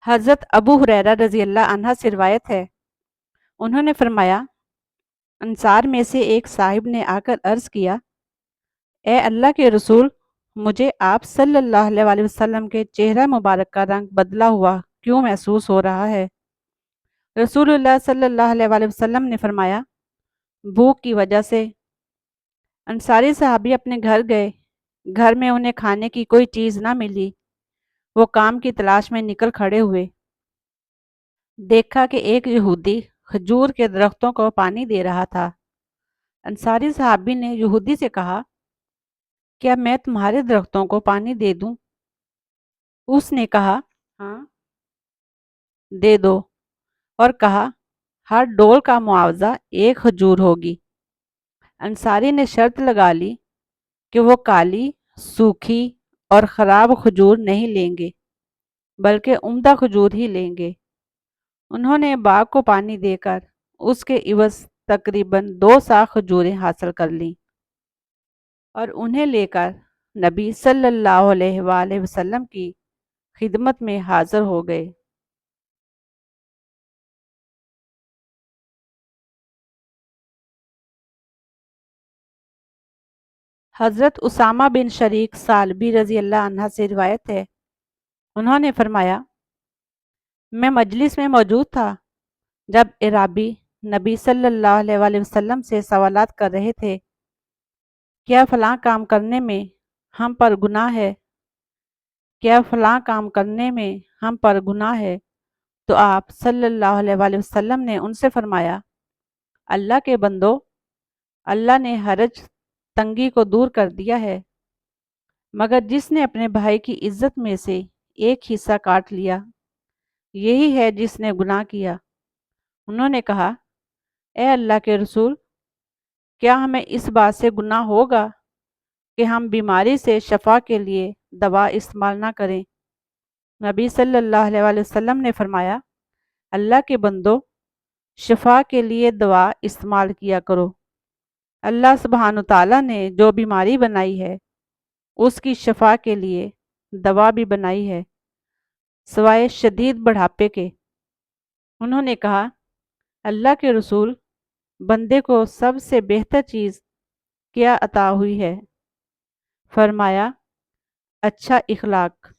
حضرت ابو ہریرہ رضی اللہ عنہ سے روایت ہے، انہوں نے فرمایا، انصار میں سے ایک صاحب نے آ کر عرض کیا، اے اللہ کے رسول، مجھے آپ صلی اللہ علیہ وآلہ وسلم کے چہرہ مبارک کا رنگ بدلا ہوا کیوں محسوس ہو رہا ہے؟ رسول اللہ صلی اللہ علیہ وآلہ وسلم نے فرمایا، بھوک کی وجہ سے۔ انصاری صحابی اپنے گھر گئے، گھر میں انہیں کھانے کی کوئی چیز نہ ملی، وہ کام کی تلاش میں نکل کھڑے ہوئے، دیکھا کہ ایک یہودی کھجور کے درختوں کو پانی دے رہا تھا۔ انصاری صحابی نے یہودی سے کہا، کیا میں تمہارے درختوں کو پانی دے دوں؟ اس نے کہا، ہاں دے دو، اور کہا، ہر ڈول کا معاوضہ ایک کھجور ہوگی۔ انصاری نے شرط لگا لی کہ وہ کالی، سوکھی اور خراب کھجور نہیں لیں گے بلکہ عمدہ کھجور ہی لیں گے۔ انہوں نے باغ کو پانی دے کر اس کے عوض تقریباً 2 کھجوریں حاصل کر لیں اور انہیں لے کر نبی صلی اللہ علیہ وآلہ وسلم کی خدمت میں حاضر ہو گئے۔ حضرت اسامہ بن شریک ثعلبی رضی اللہ عنہ سے روایت ہے، انہوں نے فرمایا، میں مجلس میں موجود تھا جب اعرابی نبی صلی اللہ علیہ وآلہ وسلم سے سوالات کر رہے تھے، کیا فلاں کام کرنے میں ہم پر گناہ ہے؟ کیا فلاں کام کرنے میں ہم پر گناہ ہے؟ تو آپ صلی اللہ علیہ وآلہ وسلم نے ان سے فرمایا، اللہ کے بندو، اللہ نے حرج تنگی کو دور کر دیا ہے، مگر جس نے اپنے بھائی کی عزت میں سے ایک حصہ کاٹ لیا، یہی ہے جس نے گناہ کیا۔ انہوں نے کہا، اے اللہ کے رسول، کیا ہمیں اس بات سے گناہ ہوگا کہ ہم بیماری سے شفا کے لیے دوا استعمال نہ کریں؟ نبی صلی اللہ علیہ وآلہ وسلم نے فرمایا، اللہ کے بندو، شفا کے لیے دوا استعمال کیا کرو۔ اللہ سبحانہ تعالیٰ نے جو بیماری بنائی ہے اس کی شفا کے لیے دوا بھی بنائی ہے، سوائے شدید بڑھاپے کے۔ انہوں نے کہا، اللہ کے رسول، بندے کو سب سے بہتر چیز کیا عطا ہوئی ہے؟ فرمایا، اچھا اخلاق۔